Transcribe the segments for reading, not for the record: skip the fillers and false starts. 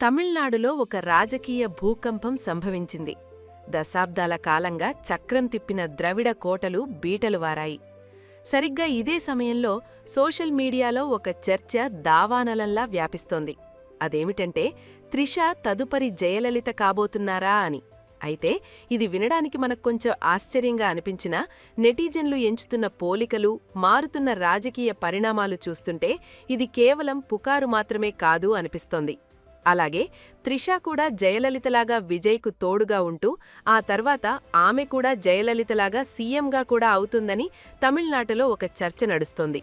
తమిళనాడులో ఒక రాజకీయ భూకంపం సంభవించింది. దశాబ్దాల కాలంగా చక్రం తిప్పిన ద్రవిడ కోటలు బీటలు వారాయి. సరిగ్గా ఇదే సమయంలో సోషల్ మీడియాలో ఒక చర్చ దావానలంలా వ్యాపిస్తోంది. అదేమిటంటే త్రిష తదుపరి జయలలిత కాబోతున్నారా అని. అయితే ఇది వినడానికి మనకు కొంచెం ఆశ్చర్యంగా అనిపించినా నెటిజన్లు ఎంచుతున్న పోలికలు, మారుతున్న రాజకీయ పరిణామాలు చూస్తుంటే ఇది కేవలం పుకారు మాత్రమే కాదు అనిపిస్తోంది. అలాగే త్రిష కూడా జయలలితలాగా విజయ్కు తోడుగా ఉంటూ ఆ తర్వాత ఆమె కూడా జయలలితలాగా సీఎంగా కూడా అవుతుందని తమిళనాడులో ఒక చర్చ నడుస్తోంది.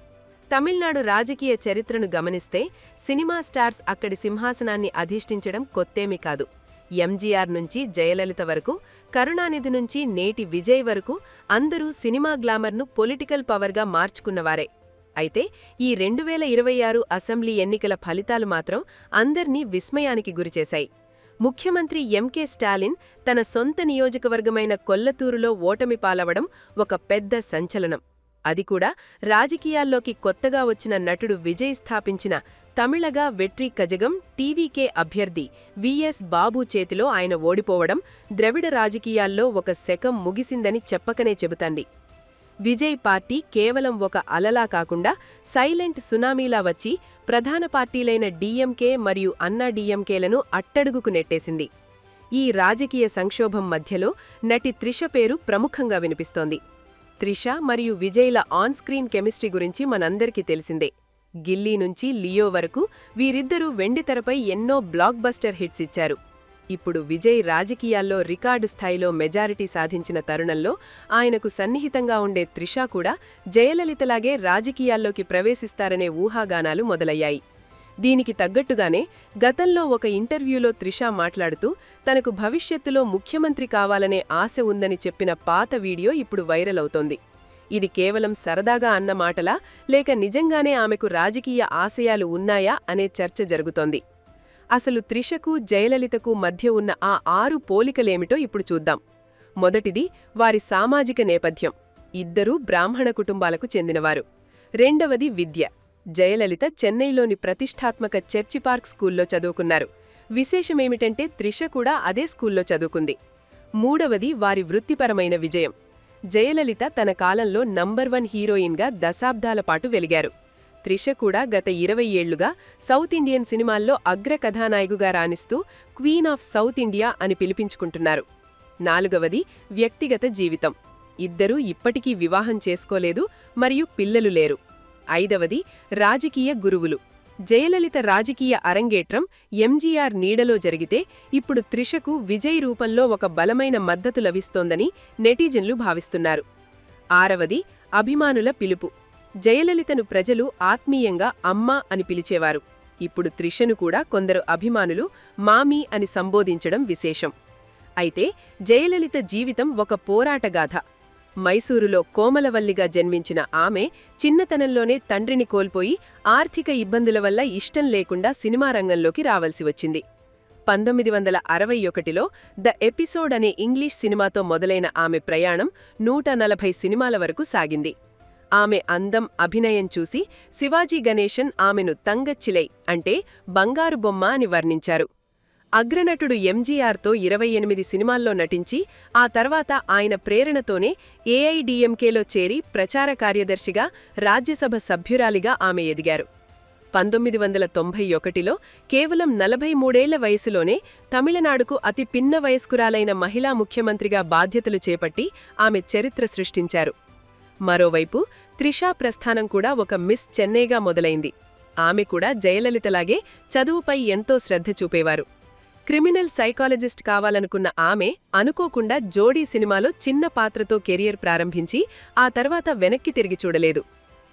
తమిళనాడు రాజకీయ చరిత్రను గమనిస్తే సినిమా స్టార్స్ అక్కడి సింహాసనాన్ని అధిష్ఠించడం కొత్తేమీ కాదు. ఎంజీఆర్ నుంచి జయలలిత వరకు, కరుణానిధి నుంచి నేటి విజయ్ వరకు అందరూ సినిమా గ్లామర్ను పొలిటికల్ పవర్గా మార్చుకున్నవారే. అయితే ఈ 2026 అసెంబ్లీ ఎన్నికల ఫలితాలు మాత్రం అందర్నీ విస్మయానికి గురిచేశాయి. ముఖ్యమంత్రి ఎంకే స్టాలిన్ తన సొంత నియోజకవర్గమైన కొల్లతూరులో ఓటమి పాలవడం ఒక పెద్ద సంచలనం. అది కూడా రాజకీయాల్లోకి కొత్తగా వచ్చిన నటుడు విజయ్ స్థాపించిన తమిళగా వెట్రి కజగం టీవీకే అభ్యర్థి విఎస్ బాబు చేతిలో ఆయన ఓడిపోవడం ద్రవిడ రాజకీయాల్లో ఒక శకం ముగిసిందని చెప్పకనే చెబుతాంది. విజయ్ పార్టీ కేవలం ఒక అలలా కాకుండా సైలెంట్ సునామీలా వచ్చి ప్రధాన పార్టీలైన డీఎంకే మరియు అన్నా డీఎంకేలను అట్టడుగుకు నెట్టేసింది. ఈ రాజకీయ సంక్షోభం మధ్యలో నటి త్రిష పేరు ప్రముఖంగా వినిపిస్తోంది. త్రిష మరియు విజయ్ల ఆన్ స్క్రీన్ కెమిస్ట్రీ గురించి మనందరికీ తెలిసిందే. గిల్లీ నుంచి లియో వరకు వీరిద్దరూ వెండితెరపై ఎన్నో బ్లాక్ బస్టర్ హిట్స్ ఇచ్చారు. ఇప్పుడు విజయ్ రాజకీయాల్లో రికార్డు స్థాయిలో మెజారిటీ సాధించిన తరుణంలో ఆయనకు సన్నిహితంగా ఉండే త్రిష కూడా జయలలితలాగే రాజకీయాల్లోకి ప్రవేశిస్తారనే ఊహాగానాలు మొదలయ్యాయి. దీనికి తగ్గట్టుగానే గతంలో ఒక ఇంటర్వ్యూలో త్రిష మాట్లాడుతూ తనకు భవిష్యత్తులో ముఖ్యమంత్రి కావాలనే ఆశ ఉందని చెప్పిన పాత వీడియో ఇప్పుడు వైరల్ అవుతోంది. ఇది కేవలం సరదాగా అన్న మాటలా లేక నిజంగానే ఆమెకు రాజకీయ ఆశయాలు ఉన్నాయా అనే చర్చ జరుగుతోంది. అసలు త్రిషకు జయలలితకు మధ్య ఉన్న ఆ 6 పోలికలేమిటో ఇప్పుడు చూద్దాం. మొదటిది వారి సామాజిక నేపథ్యం. ఇద్దరూ బ్రాహ్మణ కుటుంబాలకు చెందినవారు. రెండవది విద్య. జయలలిత చెన్నైలోని ప్రతిష్టాత్మక చర్చి పార్క్ స్కూల్లో చదువుకున్నారు. విశేషమేమిటంటే త్రిష కూడా అదే స్కూల్లో చదువుకుంది. మూడవది వారి వృత్తిపరమైన విజయం. జయలలిత తన కాలంలో నంబర్ 1 హీరోయిన్గా దశాబ్దాల పాటు వెలిగారు. త్రిష కూడా గత 20 ఏళ్లుగా సౌత్ ఇండియన్ సినిమాల్లో అగ్ర కథానాయకుగా రాణిస్తూ క్వీన్ ఆఫ్ సౌత్ ఇండియా అని పిలిపించుకుంటున్నారు. నాలుగవది వ్యక్తిగత జీవితం. ఇద్దరూ ఇప్పటికీ వివాహం చేసుకోలేదు మరియు పిల్లలు లేరు. ఐదవది రాజకీయ గురువులు. జయలలిత రాజకీయ అరంగేట్రం ఎంజీఆర్ నీడలో జరిగితే ఇప్పుడు త్రిషకు విజయ్ రూపంలో ఒక బలమైన మద్దతు లభిస్తోందని నెటిజన్లు భావిస్తున్నారు. ఆరవది అభిమానుల పిలుపు. జయలలితను ప్రజలు ఆత్మీయంగా అమ్మా అని పిలిచేవారు. ఇప్పుడు త్రిషను కూడా కొందరు అభిమానులు మామీ అని సంబోధించడం విశేషం. అయితే జయలలిత జీవితం ఒక పోరాటగాథ. మైసూరులో కోమలవల్లిగా జన్మించిన ఆమె చిన్నతనంలోనే తండ్రిని కోల్పోయి ఆర్థిక ఇబ్బందుల వల్ల ఇష్టం లేకుండా సినిమా రంగంలోకి రావలసి వచ్చింది. 1961లో ద ఎపిసోడ్ అనే ఇంగ్లీష్ సినిమాతో మొదలైన ఆమె ప్రయాణం 140 సినిమాల వరకు సాగింది. ఆమె అందం, అభినయం చూసి శివాజీ గణేశన్ ఆమెను తంగచ్చిలై అంటే బంగారు బొమ్మ అని వర్ణించారు. అగ్రనటుడు ఎంజీఆర్తో 28 సినిమాల్లో నటించి ఆ తర్వాత ఆయన ప్రేరణతోనే ఏఐడీఎంకేలో చేరి ప్రచార కార్యదర్శిగా, రాజ్యసభ సభ్యురాలిగా ఆమె ఎదిగారు. 1991లో కేవలం 43 ఏళ్ల వయసులోనే తమిళనాడుకు అతి పిన్న వయస్కురాలైన మహిళా ముఖ్యమంత్రిగా బాధ్యతలు చేపట్టి ఆమె చరిత్ర సృష్టించారు. మరోవైపు త్రిషా ప్రస్థానం కూడా ఒక మిస్ చెన్నైగా మొదలైంది. ఆమె కూడా జయలలితలాగే చదువుపై ఎంతో శ్రద్ధ చూపేవారు. క్రిమినల్ సైకాలజిస్ట్ కావాలనుకున్న ఆమె అనుకోకుండా జోడీ సినిమాలో చిన్న పాత్రతో కెరియర్ ప్రారంభించి ఆ తర్వాత వెనక్కి తిరిగి చూడలేదు.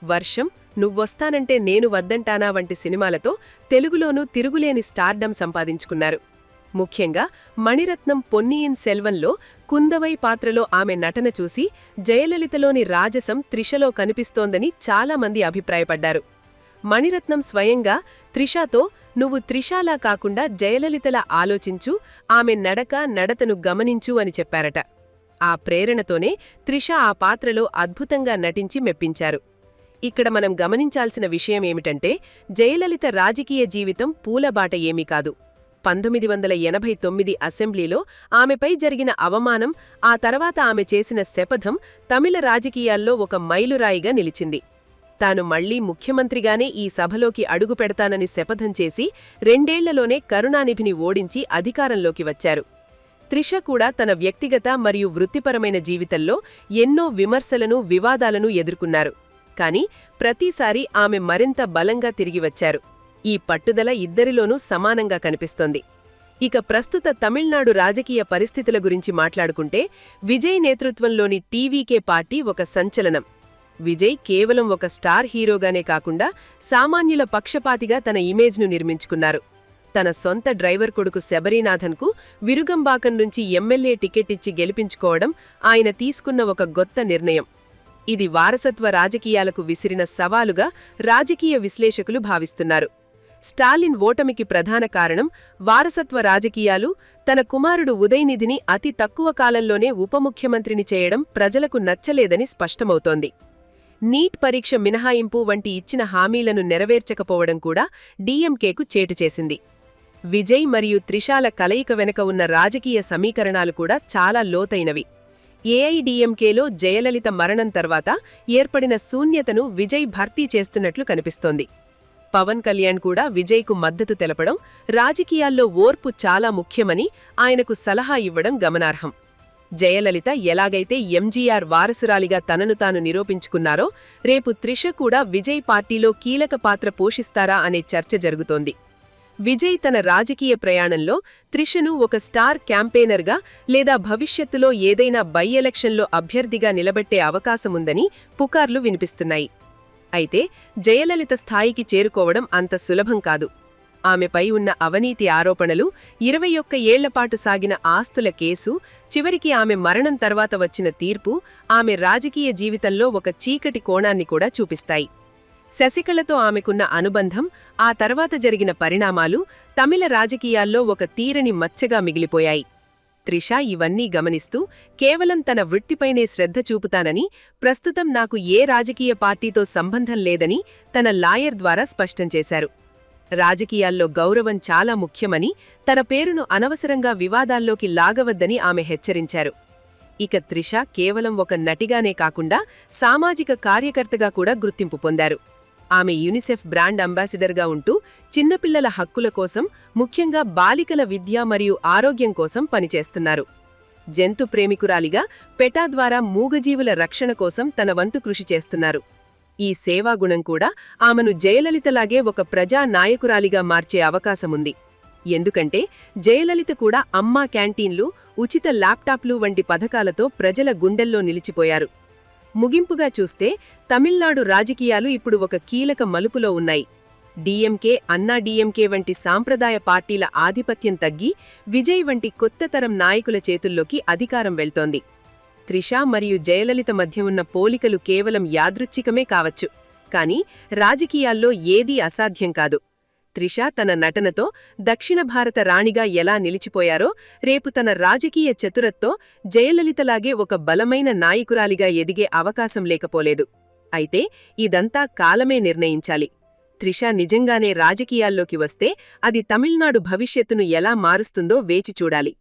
వర్షం, నువ్వొస్తానంటే నేను వద్దంటానా వంటి సినిమాలతో తెలుగులోనూ తిరుగులేని స్టార్డమ్ సంపాదించుకున్నారు. ముఖ్యంగా మణిరత్నం పొన్నియిన్ సెల్వంలో కుందవై పాత్రలో ఆమె నటన చూసి జయలలితలోని రాజసం త్రిషలో కనిపిస్తోందని చాలామంది అభిప్రాయపడ్డారు. మణిరత్నం స్వయంగా త్రిషాతో నువ్వు త్రిషాలా కాకుండా జయలలితలా ఆలోచించు, ఆమె నడతను గమనించు అని చెప్పారట. ఆ ప్రేరణతోనే త్రిష ఆ పాత్రలో అద్భుతంగా నటించి మెప్పించారు. ఇక్కడ మనం గమనించాల్సిన విషయమేమిటంటే జయలలిత రాజకీయ జీవితం పూలబాట ఏమీ కాదు. 1989 అసెంబ్లీలో ఆమెపై జరిగిన అవమానం, ఆ తర్వాత ఆమె చేసిన శపథం తమిళ రాజకీయాల్లో ఒక మైలురాయిగా నిలిచింది. తాను మళ్లీ ముఖ్యమంత్రిగానే ఈ సభలోకి అడుగుపెడతానని శపథం చేసి 2 ఏళ్లలోనే కరుణానిధిని ఓడించి అధికారంలోకి వచ్చారు. త్రిష కూడా తన వ్యక్తిగత మరియు వృత్తిపరమైన జీవితంలో ఎన్నో విమర్శలను, వివాదాలను ఎదుర్కొన్నారు. కాని ప్రతిసారీ ఆమె మరింత బలంగా తిరిగి వచ్చారు. ఈ పట్టుదల ఇద్దరిలోనూ సమానంగా కనిపిస్తోంది. ఇక ప్రస్తుత తమిళనాడు రాజకీయ పరిస్థితుల గురించి మాట్లాడుకుంటే విజయ్ నేతృత్వంలోని టీవీకే పార్టీ ఒక సంచలనం. విజయ్ కేవలం ఒక స్టార్ హీరోగానే కాకుండా సామాన్యుల పక్షపాతిగా తన ఇమేజ్ను నిర్మించుకున్నారు. తన సొంత డ్రైవర్ కొడుకు శబరీనాథన్కు విరుగంబాకం నుంచి ఎమ్మెల్యే టికెట్ ఇచ్చి గెలిపించుకోవడం ఆయన తీసుకున్న ఒక గొప్ప నిర్ణయం. ఇది వారసత్వ రాజకీయాలకు విసిరిన సవాలుగా రాజకీయ విశ్లేషకులు భావిస్తున్నారు. స్టాలిన్ ఓటమికి ప్రధాన కారణం వారసత్వ రాజకీయాలు, తన కుమారుడు ఉదయనిధిని అతి తక్కువ కాలంలోనే ఉపముఖ్యమంత్రిని చేయడం ప్రజలకు నచ్చలేదని స్పష్టమవుతోంది. నీట్ పరీక్ష మినహాయింపు వంటి ఇచ్చిన హామీలను నెరవేర్చకపోవడం కూడా డీఎంకేకు చేటుచేసింది. విజయ్ మరియు త్రిషాల కలయిక వెనక ఉన్న రాజకీయ సమీకరణాలు కూడా చాలా లోతైనవి. ఏఐడీఎంకేలో జయలలిత మరణం తర్వాత ఏర్పడిన శూన్యతను విజయ్ భర్తీ చేస్తున్నట్లు కనిపిస్తోంది. పవన్ కళ్యాణ్ కూడా విజయ్కు మద్దతు తెలపడం, రాజకీయాల్లో ఓర్పు చాలా ముఖ్యమని ఆయనకు సలహా ఇవ్వడం గమనార్హం. జయలలిత ఎలాగైతే ఎంజీఆర్ వారసురాలిగా తనను తాను నిరూపించుకున్నారో, రేపు త్రిష కూడా విజయ్ పార్టీలో కీలక పాత్ర పోషిస్తారా అనే చర్చ జరుగుతోంది. విజయ్ తన రాజకీయ ప్రయాణంలో త్రిషను ఒక స్టార్ క్యాంపెయినర్గా లేదా భవిష్యత్తులో ఏదైనా బై ఎలక్షన్లో అభ్యర్థిగా నిలబెట్టే అవకాశముందని పుకార్లు వినిపిస్తున్నాయి. అయితే జయలలిత స్థాయికి చేరుకోవడం అంత సులభం కాదు. ఆమెపై ఉన్న అవినీతి ఆరోపణలు, 21 ఏళ్లపాటు సాగిన ఆస్తుల కేసు, చివరికి ఆమె మరణం తర్వాత వచ్చిన తీర్పు ఆమె రాజకీయ జీవితంలో ఒక చీకటి కోణాన్ని కూడా చూపిస్తాయి. శశికళతో ఆమెకున్న అనుబంధం, ఆ తర్వాత జరిగిన పరిణామాలు తమిళ రాజకీయాల్లో ఒక తీరని మచ్చగా మిగిలిపోయాయి. త్రిష ఇవన్నీ గమనిస్తూ కేవలం తన వృత్తిపైనే శ్రద్ధ చూపుతానని, ప్రస్తుతం నాకు ఏ రాజకీయ పార్టీతో సంబంధం లేదని తన లాయర్ ద్వారా స్పష్టం చేశారు. రాజకీయాల్లో గౌరవం చాలా ముఖ్యమని, తన పేరును అనవసరంగా వివాదాల్లోకి లాగవద్దని ఆమె హెచ్చరించారు. ఇక త్రిష కేవలం ఒక నటిగానే కాకుండా సామాజిక కార్యకర్తగా కూడా గుర్తింపు పొందారు. ఆమె యూనిసెఫ్ బ్రాండ్ అంబాసిడర్గా ఉంటూ చిన్నపిల్లల హక్కుల కోసం, ముఖ్యంగా బాలికల విద్య మరియు ఆరోగ్యం కోసం పనిచేస్తున్నారు. జంతు ప్రేమికురాలిగా పెటా ద్వారా మూగజీవుల రక్షణ కోసం తన వంతు కృషి చేస్తున్నారు. ఈ సేవాగుణం కూడా ఆమెను జయలలితలాగే ఒక ప్రజా నాయకురాలిగా మార్చే అవకాశముంది. ఎందుకంటే జయలలిత కూడా అమ్మా క్యాంటీన్లు, ఉచిత ల్యాప్టాప్లు వంటి పథకాలతో ప్రజల గుండెల్లో నిలిచిపోయారు. ముగింపుగా చూస్తే తమిళనాడు రాజకీయాలు ఇప్పుడు ఒక కీలక మలుపులో ఉన్నాయి. డీఎంకే, అన్నా డీఎంకే వంటి సాంప్రదాయ పార్టీల ఆధిపత్యం తగ్గి విజయ్ వంటి కొత్త తరం నాయకుల చేతుల్లోకి అధికారం వెళ్తోంది. త్రిష మరియు జయలలిత మధ్య ఉన్న పోలికలు కేవలం యాదృచ్ఛికమే కావచ్చు, కానీ రాజకీయాల్లో ఏదీ అసాధ్యం కాదు. త్రిష తన నటనతో దక్షిణ భారత రాణిగా ఎలా నిలిచిపోయారో, రేపు తన రాజకీయ చతురత్తో జయలలితలాగే ఒక బలమైన నాయకురాలిగా ఎదిగే అవకాశం లేకపోలేదు. అయితే ఇదంతా కాలమే నిర్ణయించాలి. త్రిష నిజంగానే రాజకీయాల్లోకి వస్తే అది తమిళనాడు భవిష్యత్తును ఎలా మారుస్తుందో వేచి చూడాలి.